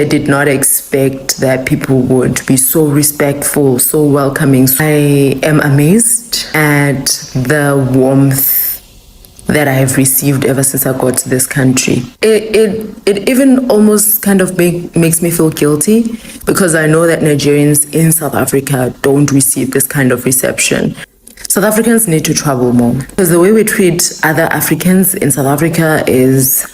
I did not expect that people would be so respectful, so welcoming. I am amazed at the warmth that I have received ever since I got to this country. It even almost kind of makes me feel guilty because I know that Nigerians in South Africa don't receive this kind of reception. South Africans need to travel more because the way we treat other Africans in South Africa is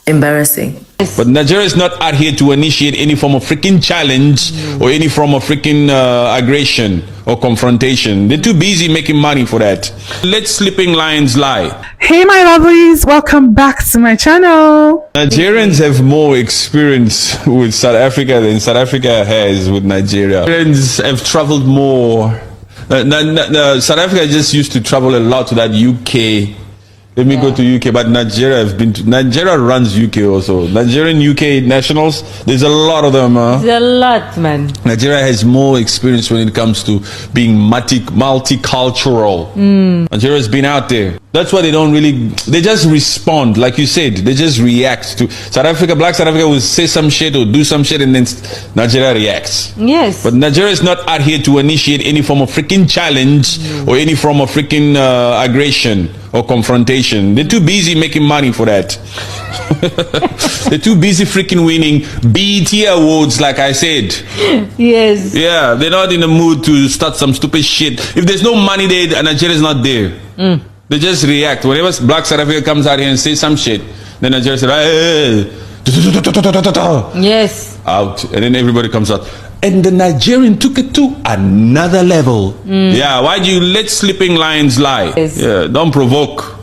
embarrassing. But Nigeria is not out here to initiate any form of freaking challenge or any form of freaking aggression or confrontation. They're too busy making money for that. Let sleeping lions lie. Hey my lovelies, welcome back to my channel. Nigerians have more experience with South Africa than South Africa has with Nigeria. Nigerians have traveled more. South Africa just used to travel a lot to that UK. Let me go to UK, but Nigeria have been to, Nigeria runs UK also. Nigerian UK nationals, there's a lot of them. There's a lot, man. Nigeria has more experience when it comes to being multicultural. Nigeria's been out there. That's why they don't really, they just respond, like you said, they just react to South Africa. Black South Africa will say some shit or do some shit and then Nigeria reacts. Yes. But Nigeria is not out here to initiate any form of freaking challenge or any form of freaking aggression or confrontation. They're too busy making money for that. They're too busy freaking winning BET awards, like I said. Yes. Yeah, they're not in the mood to start some stupid shit. If there's no money there, Nigeria's not there. They just react. Whenever Black South Africa comes out here and says some shit, then Nigeria says, hey. Yes. Out. And then everybody comes out. And the Nigerian took it to another level. Yeah, why do you let sleeping lions lie? Yes. Yeah, don't provoke.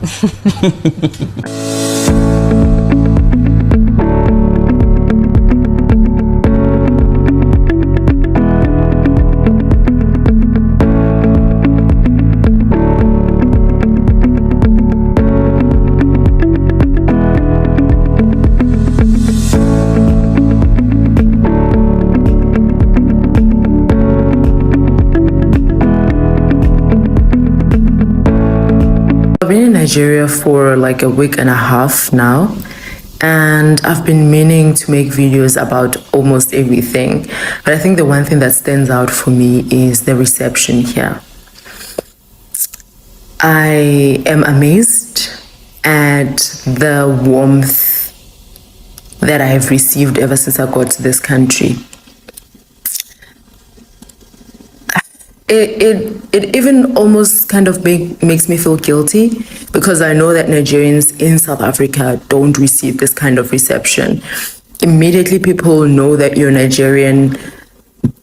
I've been in Nigeria for like a week and a half now, and I've been meaning to make videos about almost everything. But I think the one thing that stands out for me is the reception here. I am amazed at the warmth that I have received ever since I got to this country. It even almost kind of makes me feel guilty because I know that Nigerians in South Africa don't receive this kind of reception. Immediately people know that you're Nigerian,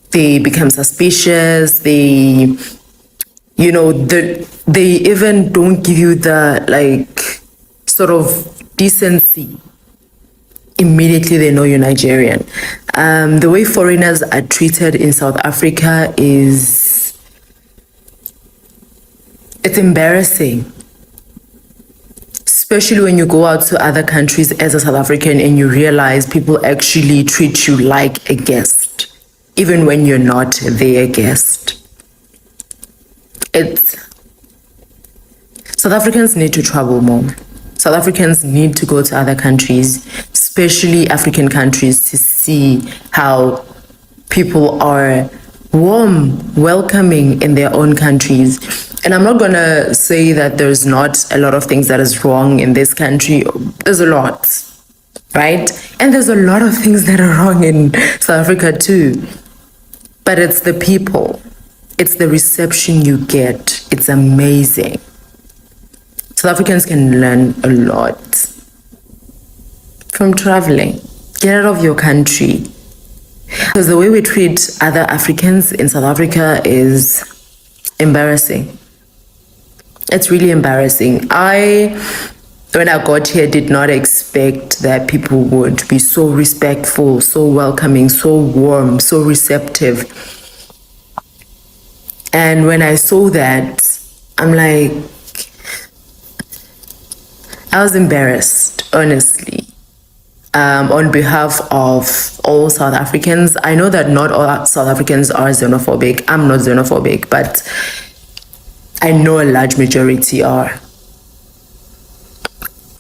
they become suspicious, they even don't give you the like sort of decency. Immediately they know you're Nigerian. The way foreigners are treated in South Africa it's embarrassing, especially when you go out to other countries as a South African and you realize people actually treat you like a guest, even when you're not their guest. South Africans need to travel more. South Africans need to go to other countries, especially African countries, to see how people are warm, welcoming in their own countries. And I'm not gonna say that there's not a lot of things that is wrong in this country. There's a lot, right? And there's a lot of things that are wrong in South Africa too. But it's the people. It's the reception you get. It's amazing. South Africans can learn a lot from traveling. Get out of your country. Because the way we treat other Africans in South Africa is embarrassing. It's really embarrassing. When I got here, did not expect that people would be so respectful, so welcoming, so warm, so receptive. And when I saw that, I'm like, I was embarrassed, honestly. On behalf of all South Africans, I know that not all South Africans are xenophobic. I'm not xenophobic, but I know a large majority are.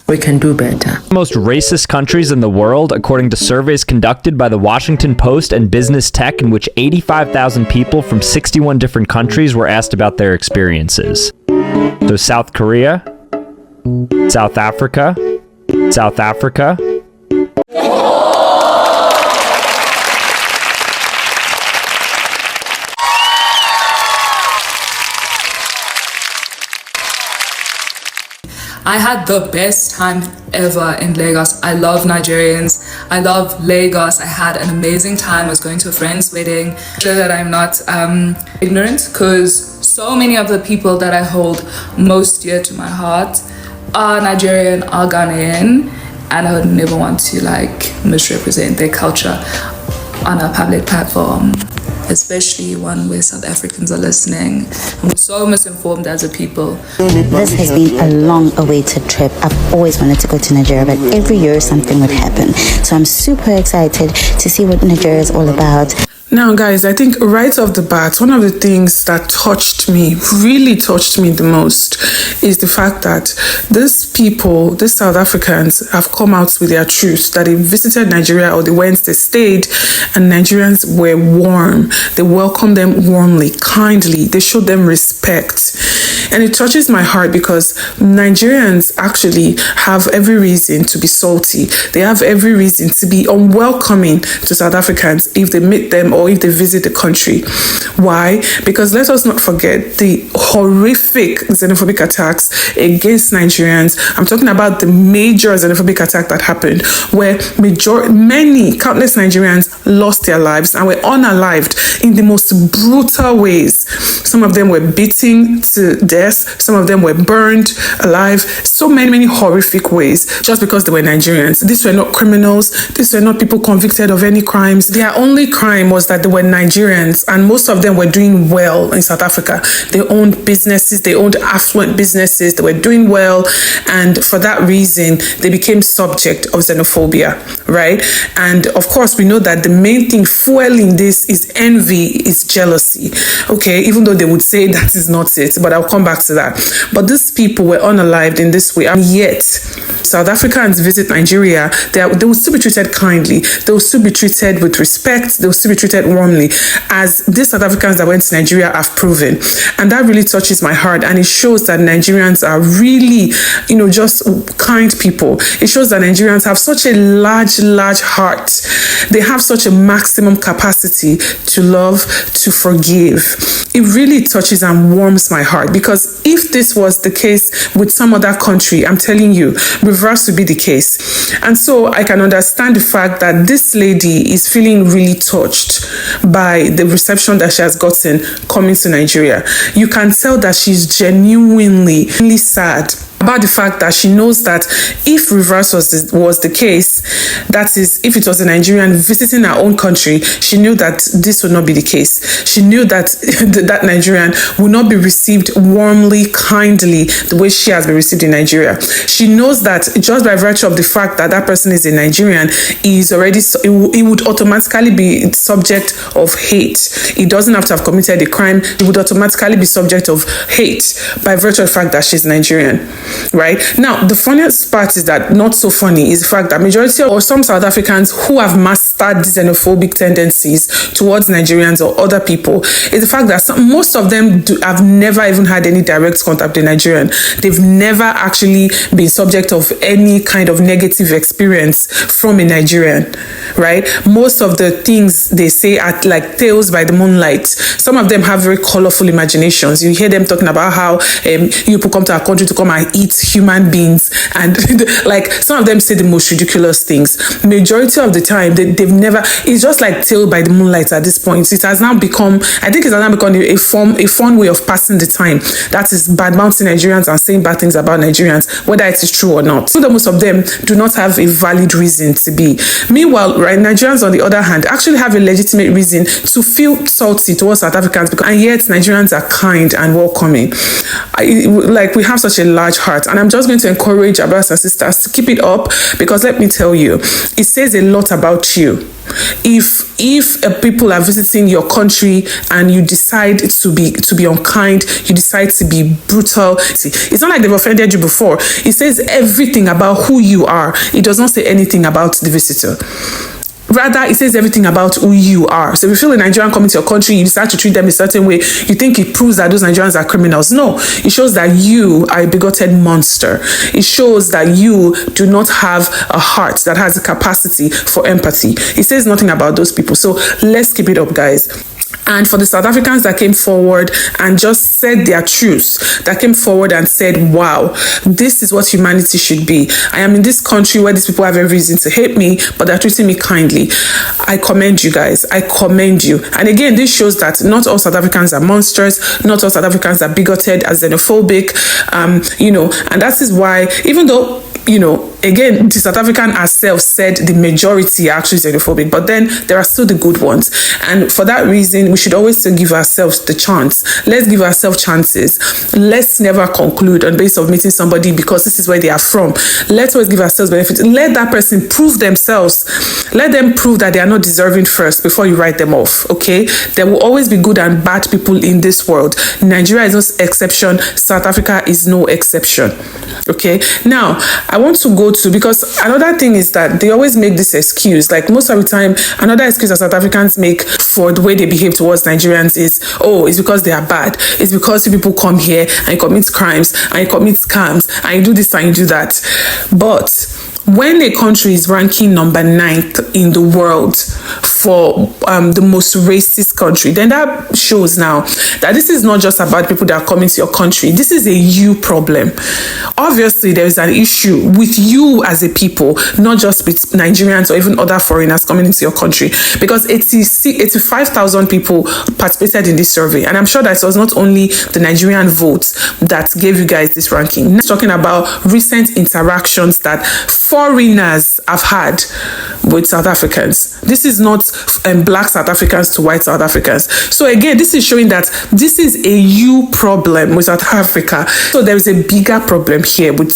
we can do better. Most racist countries in the world, according to surveys conducted by the Washington Post and Business Tech, in which 85,000 people from 61 different countries were asked about their experiences. So South Korea, South Africa, South Africa. I had the best time ever in Lagos. I love Nigerians. I love Lagos. I had an amazing time. I was going to a friend's wedding. Sure that I'm not ignorant, because so many of the people that I hold most dear to my heart are Nigerian, are Ghanaian, and I would never want to misrepresent their culture on a public platform, especially one where South Africans are listening. And we're so misinformed as a people. This has been a long-awaited trip. I've always wanted to go to Nigeria, but every year something would happen. So I'm super excited to see what Nigeria is all about. Now, guys, I think right off the bat, one of the things that really touched me the most, is the fact that these people, these South Africans, have come out with their truth, that they visited Nigeria or they went, they stayed, and Nigerians were warm. They welcomed them warmly, kindly. They showed them respect. And it touches my heart because Nigerians actually have every reason to be salty. They have every reason to be unwelcoming to South Africans if they meet them or if they visit the country. Why? Because let us not forget the horrific xenophobic attacks against Nigerians. I'm talking about the major xenophobic attack that happened, where countless Nigerians lost their lives and were unalived in the most brutal ways. Some of them were beaten to death. Some of them were burned alive. So many horrific ways, just because they were Nigerians. These were not criminals. These were not people convicted of any crimes. Their only crime was that they were Nigerians, and most of them were doing well in South Africa. They owned businesses. They owned affluent businesses. They were doing well, and for that reason, they became subject of xenophobia, right? And of course, we know that the main thing fueling this is envy, is jealousy. Okay, even though they would say that is not it, but I'll come back to that. But these people were unalived in this way, and yet South Africans visit Nigeria, they will still be treated kindly. They will still be treated with respect. They will still be treated warmly, as these South Africans that went to Nigeria have proven. And that really touches my heart, and it shows that Nigerians are really, just kind people. It shows that Nigerians have such a large heart. They have such a maximum capacity to love, to forgive. It really touches and warms my heart, because if this was the case with some other country, I'm telling you, reverse would be the case. And so I can understand the fact that this lady is feeling really touched by the reception that she has gotten coming to Nigeria. You can tell that she's genuinely really sad about the fact that she knows that if reverse was the case, that is, if it was a Nigerian visiting her own country, she knew that this would not be the case. She knew that that Nigerian would not be received warmly, kindly, the way she has been received in Nigeria. She knows that just by virtue of the fact that that person is a Nigerian, he would automatically be subject of hate. He doesn't have to have committed a crime. He would automatically be subject of hate by virtue of the fact that she's Nigerian. Right now, the funniest part is that, not so funny, is the fact that majority or some South Africans who have mastered xenophobic tendencies towards Nigerians or other people is the fact that most of them have never even had any direct contact with Nigerian. They've never actually been subject of any kind of negative experience from a Nigerian. Right? Most of the things they say are like tales by the moonlight. Some of them have very colorful imaginations. You hear them talking about how people come to our country to come and eat human beings, and like some of them say the most ridiculous things. Majority of the time, they've never. It's just like tale by the moonlight at this point. It has now become, I think, a fun way of passing the time. That is bad-mouthing Nigerians and saying bad things about Nigerians, whether it is true or not. So that most of them do not have a valid reason to be. Meanwhile, right, Nigerians on the other hand actually have a legitimate reason to feel salty towards South Africans, and yet Nigerians are kind and welcoming. We have such a large heart, and I'm just going to encourage our brothers and sisters to keep it up, because let me tell you, it says a lot about you you. If people are visiting your country and you decide to be unkind, you decide to be brutal, it's not like they've offended you before. It says everything about who you are. It does not say anything about the visitor. Rather, it says everything about who you are. So if you feel a Nigerian coming to your country, you decide to treat them a certain way, you think it proves that those Nigerians are criminals. No, it shows that you are a bigoted monster. It shows that you do not have a heart that has the capacity for empathy. It says nothing about those people. So let's keep it up, guys. And for the South Africans that came forward and just said their truths, that came forward and said, wow, this is what humanity should be. I am in this country where these people have every reason to hate me, but they're treating me kindly. I commend you guys. I commend you. And again, this shows that not all South Africans are monsters. Not all South Africans are bigoted, are xenophobic, and that is why, even though, again, the South African herself said the majority are actually xenophobic, but then there are still the good ones. And for that reason, we should always still give ourselves the chance. Let's give ourselves chances. Let's never conclude on basis of meeting somebody because this is where they are from. Let's always give ourselves benefits. Let that person prove themselves. Let them prove that they are not deserving first before you write them off, okay? There will always be good and bad people in this world. Nigeria is no exception. South Africa is no exception, okay? Now, I want to go to, because another thing is that they always make this excuse, like most of the time, another excuse that South Africans make for the way they behave towards Nigerians is, oh, it's because they are bad. It's because people come here and you commit crimes and you commit scams and you do this and you do that. But when a country is ranking number 9th in the world for the most racist country, then that shows now that this is not just about people that are coming to your country. This is a you problem. Obviously, there is an issue with you as a people, not just with Nigerians or even other foreigners coming into your country, because 85,000 people participated in this survey. And I'm sure that it was not only the Nigerian votes that gave you guys this ranking. Next, talking about recent interactions that foreigners have had with South Africans. This is not black South Africans to white South Africans. So again, this is showing that this is a you problem with South Africa. So there is a bigger problem here with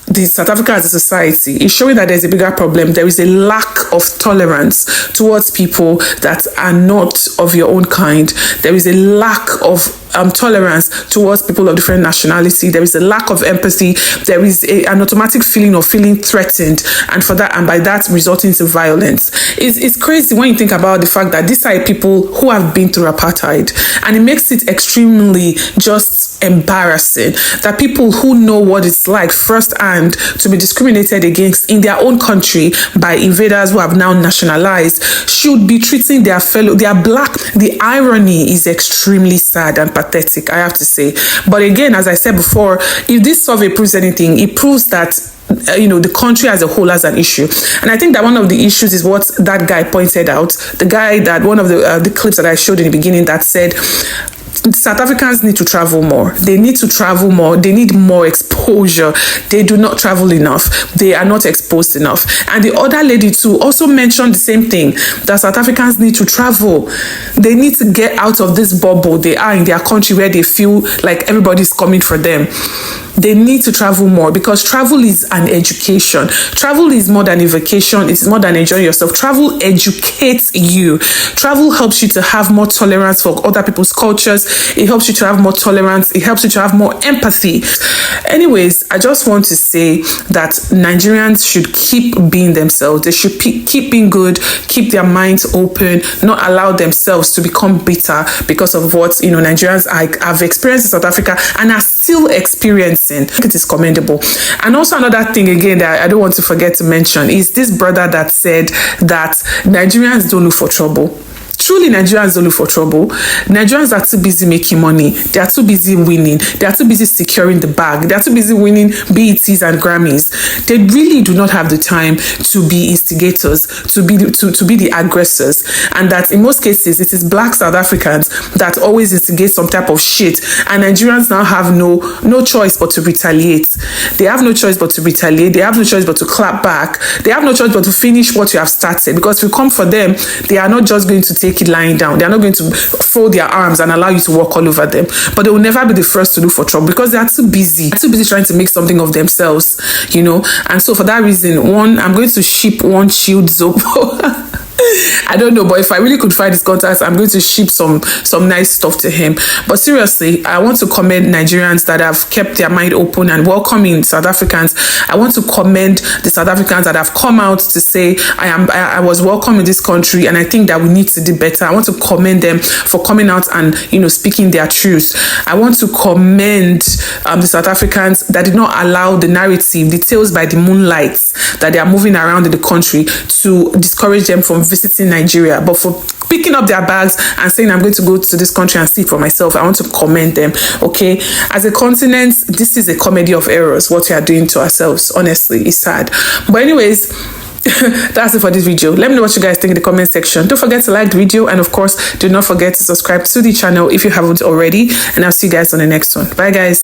the South Africa as a society. It's showing that there's a bigger problem. There is a lack of tolerance towards people that are not of your own kind. There is a lack of tolerance towards people of different nationality. There is a lack of empathy. There is an automatic feeling of feeling threatened, and by that resulting to violence. It's crazy when you think about the fact that these are people who have been through apartheid, and it makes it extremely just embarrassing that people who know what it's like firsthand to be discriminated against in their own country by invaders who have now nationalized should be treating their black. The irony is extremely sad and pathetic, I have to say. But again, as I said before, if this survey proves anything, it proves that the country as a whole has an issue. And I think that one of the issues is what that guy pointed out. The guy that one of the clips that I showed in the beginning that said South Africans need to travel more. They need to travel more. They need more exposure. They do not travel enough. They are not exposed enough. And the other lady too also mentioned the same thing, that South Africans need to travel. They need to get out of this bubble they are in their country where they feel like everybody's coming for them. They need to travel more, because travel is an education. Travel is more than a vacation. It's more than enjoying yourself. Travel educates you. Travel helps you to have more tolerance for other people's cultures. It helps you to have more tolerance. It helps you to have more empathy. Anyways, I just want to say that Nigerians should keep being themselves. They should keep being good, keep their minds open, not allow themselves to become bitter because of what Nigerians have experienced in South Africa and are still experiencing. It is commendable. And also another thing again that I don't want to forget to mention is this brother that said that Nigerians don't look for trouble. Truly, Nigerians don't look for trouble. Nigerians are too busy making money. They are too busy winning. They are too busy securing the bag. They are too busy winning BETs and Grammys. They really do not have the time to be instigators, to be the aggressors. and that in most cases it is black South Africans that always instigate some type of shit, and Nigerians now have no choice but to retaliate. They have no choice but to retaliate. They have no choice but to clap back. They have no choice but to finish what you have started, because if you come for them, they are not just going to take it lying down. They are not going to fold their arms and allow you to walk all over them, but they will never be the first to look for trouble because they are too busy. They're too busy trying to make something of themselves, you know. And so for that reason, I'm going to ship one chilled Zobo. I don't know, but if I really could find his contacts, I'm going to ship some nice stuff to him. But seriously, I want to commend Nigerians that have kept their mind open and welcoming South Africans. I want to commend the South Africans that have come out to say, I was welcome in this country, and I think that we need to do better. I want to commend them for coming out and, you know, speaking their truths. I want to commend the South Africans that did not allow the narrative, the tales by the moonlight that they are moving around in the country, to discourage them from visiting Nigeria, but for picking up their bags and saying, I'm going to go to this country and see it for myself. I want to commend them. Okay, as a continent, this is a comedy of errors, what we are doing to ourselves. Honestly, it's sad. But anyways, that's it for this video. Let me know what you guys think in the comment section. Don't forget to like the video, and of course, do not forget to subscribe to the channel if you haven't already, and I'll see you guys on the next one. Bye guys.